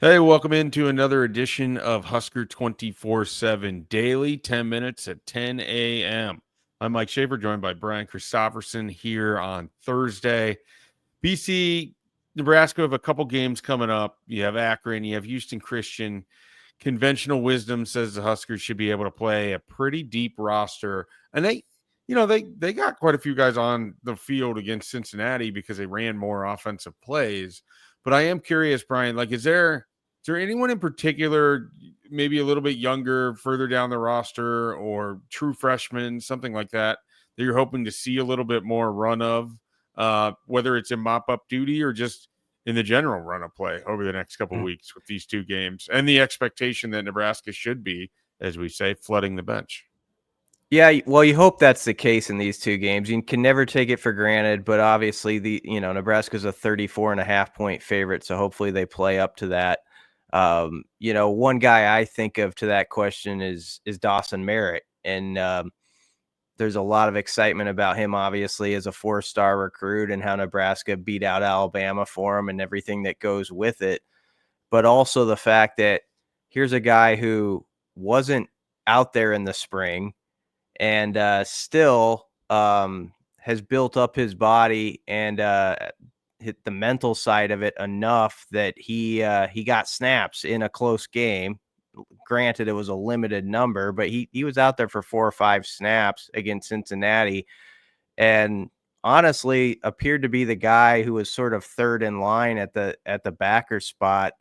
Hey, welcome into another edition of Husker247 Daily, 10 minutes at 10 a.m. I'm Mike Schaefer, joined by Brian Christopherson here on Thursday. BC, Nebraska have a couple games coming up. You have Akron, you have Houston Christian. Conventional wisdom says the Huskers should be able to play a pretty deep roster. And they got quite a few guys on the field against Cincinnati because they ran more offensive plays. But I am curious, Brian, is there anyone in particular, maybe a little bit younger, further down the roster, or true freshmen, something like that, that you're hoping to see a little bit more run of, whether it's in mop-up duty or just in the general run of play over the next couple of weeks with these two games, and the expectation that Nebraska should be, as we say, flooding the bench? Yeah, well, you hope that's the case in these two games. You can never take it for granted, but obviously Nebraska's a 34.5 point favorite, so hopefully they play up to that. One guy I think of to that question is Dawson Merritt, and there's a lot of excitement about him, obviously, as a 4-star recruit and how Nebraska beat out Alabama for him and everything that goes with it. But also the fact that here's a guy who wasn't out there in the spring and still has built up his body and hit the mental side of it enough that he got snaps in a close game. Granted, it was a limited number, but he was out there for 4 or 5 snaps against Cincinnati, and honestly appeared to be the guy who was sort of third in line at the backer spot.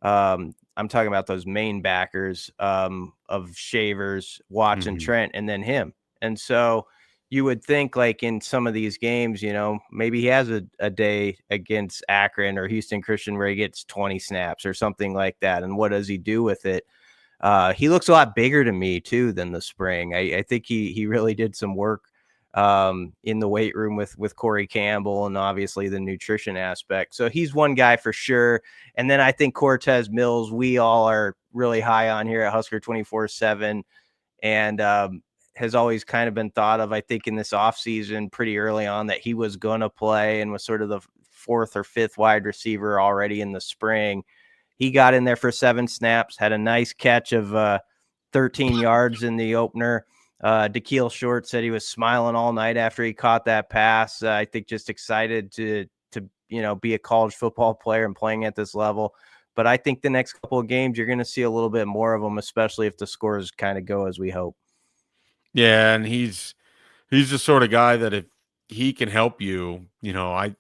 I'm talking about those main backers of Shavers, Watts, and Trent, and then him. And so you would think, like, in some of these games, maybe he has a day against Akron or Houston Christian where he gets 20 snaps or something like that. And what does he do with it? He looks a lot bigger to me too than the spring. I think he really did some work in the weight room with Corey Campbell and obviously the nutrition aspect. So he's one guy for sure. And then I think Cortez Mills, we all are really high on here at Husker 24/7, and has always kind of been thought of, I think, in this offseason pretty early on that he was going to play and was sort of the 4th or 5th wide receiver already in the spring. He got in there for 7 snaps, had a nice catch of 13 yards in the opener. Da'Keel Short said he was smiling all night after he caught that pass. I think just excited to be a college football player and playing at this level. But I think the next couple of games, you're going to see a little bit more of him, especially if the scores kind of go as we hope. Yeah, and he's the sort of guy that if he can help you, I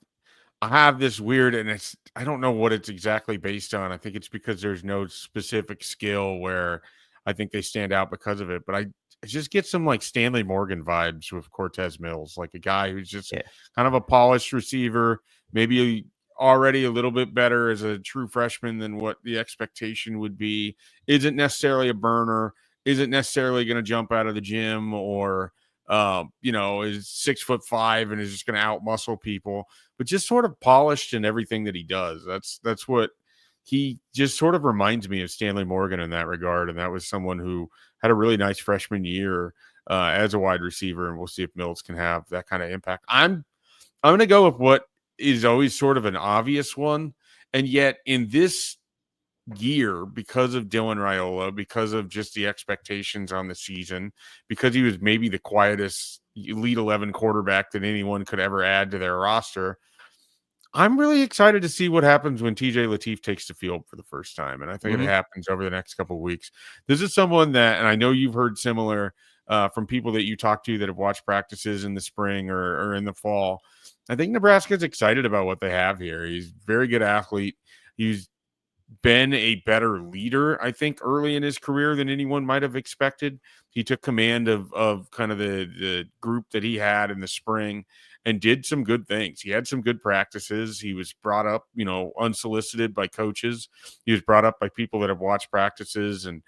have this weird, and I don't know what it's exactly based on. I think it's because there's no specific skill where I think they stand out because of it. But I just get some like Stanley Morgan vibes with Cortez Mills, like a guy who's just kind of a polished receiver, maybe already a little bit better as a true freshman than what the expectation would be. Isn't necessarily a burner, isn't necessarily going to jump out of the gym or is 6'5" and is just going to out muscle people, but just sort of polished in everything that he does. That's what he just sort of reminds me of Stanley Morgan in that regard. And that was someone who had a really nice freshman year as a wide receiver. And we'll see if Mills can have that kind of impact. I'm going to go with what is always sort of an obvious one. And yet in this year, because of Dylan Raiola, because of just the expectations on the season, because he was maybe the quietest Elite 11 quarterback that anyone could ever add to their roster, I'm really excited to see what happens when TJ Lateef takes the field for the first time. And I think it happens over the next couple of weeks. This is someone that, and I know you've heard similar from people that you talk to that have watched practices in the spring or in the fall. I think Nebraska's excited about what they have here. He's a very good athlete. He's been a better leader, I think, early in his career than anyone might have expected. He took command of kind of the group that he had in the spring and did some good things. He had some good practices. He was brought up, unsolicited by coaches. He was brought up by people that have watched practices and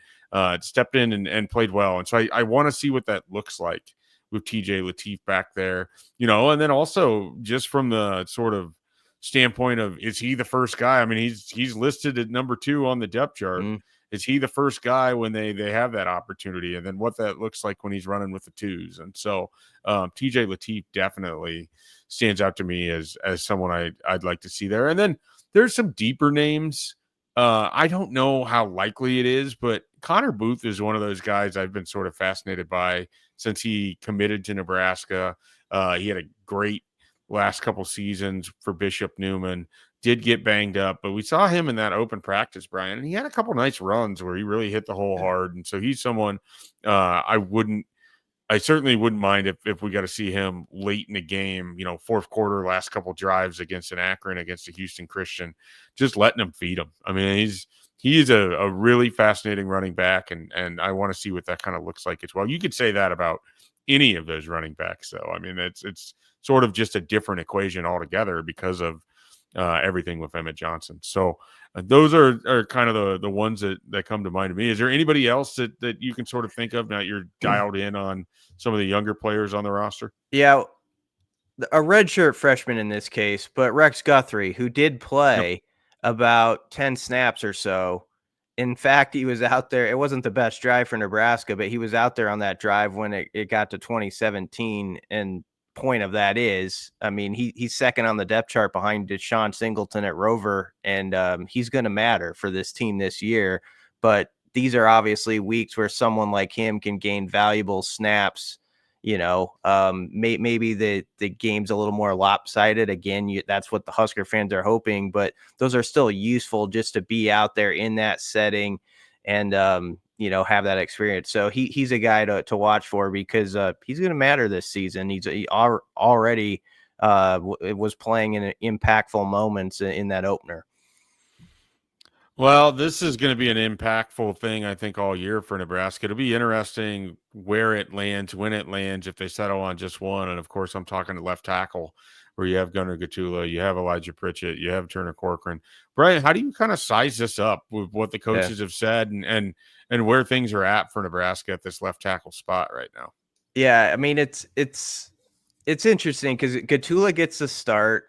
stepped in and played well. And so I want to see what that looks like with TJ Lateef back there, and then also just from the sort of standpoint of, is he the first guy? I mean, he's listed at number 2 on the depth chart. Is he the first guy when they have that opportunity? And then what that looks like when he's running with the 2s. And so TJ Lateef definitely stands out to me as someone I'd like to see there. And then there's some deeper names I don't know how likely it is, but Connor Booth is one of those guys I've been sort of fascinated by since he committed to Nebraska. He had a great last couple seasons for Bishop Newman. Did get banged up, but we saw him in that open practice, Brian, and he had a couple nice runs where he really hit the hole hard. And so he's someone I certainly wouldn't mind if we got to see him late in the game, fourth quarter, last couple drives against an Akron, against a Houston Christian, just letting him feed him. I mean, he's a really fascinating running back, and I want to see what that kind of looks like as well. You could say that about any of those running backs, though. I mean, it's sort of just a different equation altogether because of everything with Emmett Johnson. So those are kind of the ones that come to mind to me. Is there anybody else that you can sort of think of now you're dialed in on some of the younger players on the roster? Yeah, a redshirt freshman in this case, but Rex Guthrie, who did Yep. play about 10 snaps or so. In fact, he was out there. It wasn't the best drive for Nebraska, but he was out there on that drive when it got to 2017. And point of that is, I mean, he's second on the depth chart behind Deshaun Singleton at Rover, and he's going to matter for this team this year. But these are obviously weeks where someone like him can gain valuable snaps. Maybe the game's a little more lopsided. Again, that's what the Husker fans are hoping, but those are still useful just to be out there in that setting and have that experience. So he's a guy to watch for because he's going to matter this season. He already was playing in impactful moments in that opener. Well, this is going to be an impactful thing, I think, all year for Nebraska. It'll be interesting where it lands, when it lands, if they settle on just one. And of course, I'm talking to left tackle, where you have Gunnar Gatula, you have Elijah Pritchett, you have Turner Corcoran. Brian, how do you kind of size this up with what the coaches have said and where things are at for Nebraska at this left tackle spot right now? Yeah, I mean it's interesting because Gatula gets the start.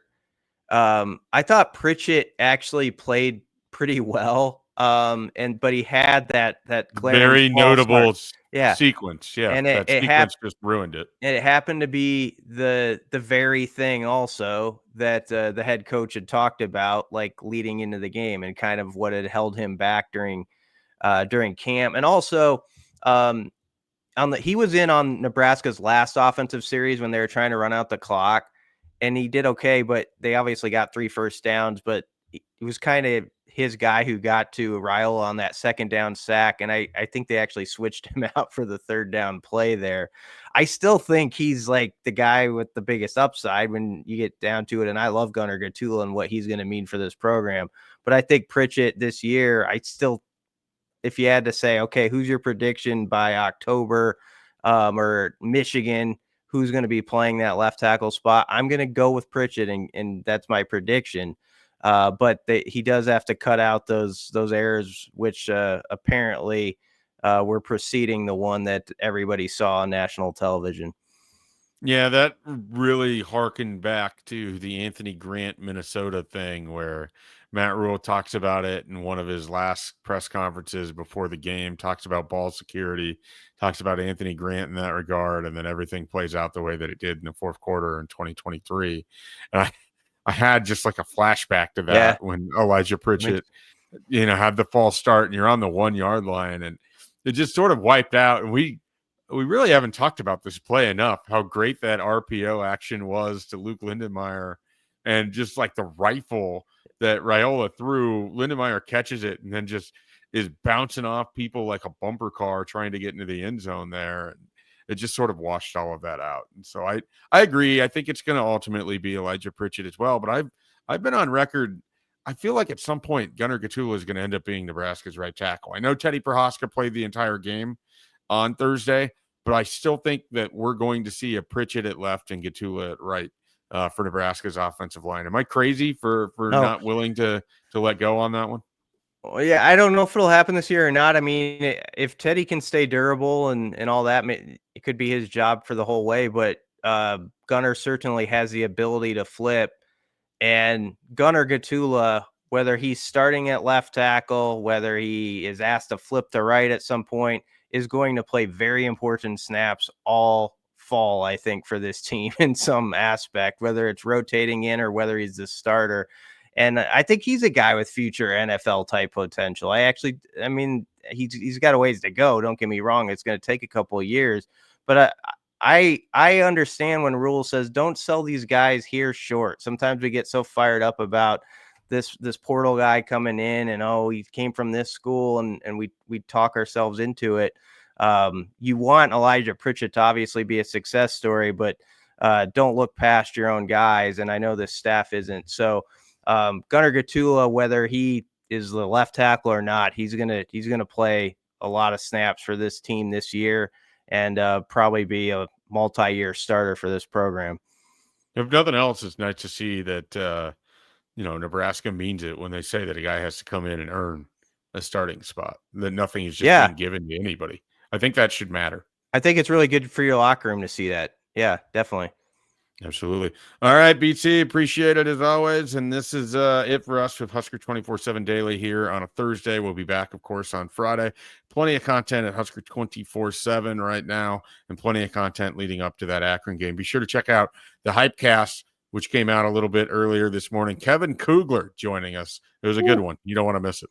I thought Pritchett actually played pretty well. But he had that glaring Very false start. notable Yeah. sequence. Yeah, And that sequence just ruined it. and it happened to be the very thing also that the head coach had talked about, like leading into the game, and kind of what had held him back during camp. And also, he was in on Nebraska's last offensive series when they were trying to run out the clock, and he did okay, but they obviously got 3 first downs. But it was kind of his guy who got to Ryle on that second down sack. And I think they actually switched him out for the third down play there. I still think he's like the guy with the biggest upside when you get down to it. And I love Gunnar Gatula and what he's going to mean for this program. But I think Pritchett this year, if you had to say, okay, who's your prediction by October, or Michigan, who's going to be playing that left tackle spot? I'm going to go with Pritchett, and that's my prediction. But he does have to cut out those errors, which apparently were preceding the one that everybody saw on national television. Yeah, that really harkened back to the Anthony Grant, Minnesota thing where Matt Rule talks about it in one of his last press conferences before the game, talks about ball security, talks about Anthony Grant in that regard, and then everything plays out the way that it did in the fourth quarter in 2023. And I had just like a flashback to that when Elijah Pritchett, had the false start and you're on the 1 yard line, and it just sort of wiped out. And we really haven't talked about this play enough, how great that RPO action was to Luke Lindenmeyer, and just like the rifle that Raiola threw, Lindenmeyer catches it and then just is bouncing off people like a bumper car trying to get into the end zone there. And it just sort of washed all of that out. And so I agree. I think it's going to ultimately be Elijah Pritchett as well. But I've been on record. I feel like at some point Gunnar Gatula is going to end up being Nebraska's right tackle. I know Teddy Prohaska played the entire game on Thursday, but I still think that we're going to see a Pritchett at left and Gatula at right for Nebraska's offensive line. Am I crazy for not willing to let go on that one? Well, yeah, I don't know if it'll happen this year or not. I mean, if Teddy can stay durable and all that, it could be his job for the whole way. But Gunnar certainly has the ability to flip. And Gunnar Gatula, whether he's starting at left tackle, whether he is asked to flip to right at some point, is going to play very important snaps all fall, I think, for this team in some aspect, whether it's rotating in or whether he's the starter. And I think he's a guy with future NFL type potential. I mean, he's got a ways to go. Don't get me wrong; it's going to take a couple of years, but I understand when Rule says don't sell these guys here short. Sometimes we get so fired up about this portal guy coming in, and he came from this school, and we talk ourselves into it. You want Elijah Pritchett to obviously be a success story, but don't look past your own guys. And I know this staff isn't. So Gunnar Gatula, whether he is the left tackle or not, he's gonna play a lot of snaps for this team this year, and probably be a multi-year starter for this program. If nothing else, it's nice to see that Nebraska means it when they say that a guy has to come in and earn a starting spot. That nothing is just being given to anybody. I think that should matter. I think it's really good for your locker room to see that. Yeah, definitely. Absolutely. All right, BT, appreciate it as always. And this is it for us with Husker247 Daily here on a Thursday. We'll be back, of course, on Friday. Plenty of content at Husker247 right now, and plenty of content leading up to that Akron game. Be sure to check out the Hypecast, which came out a little bit earlier this morning. Kevin Kugler joining us. It was a good one. You don't want to miss it.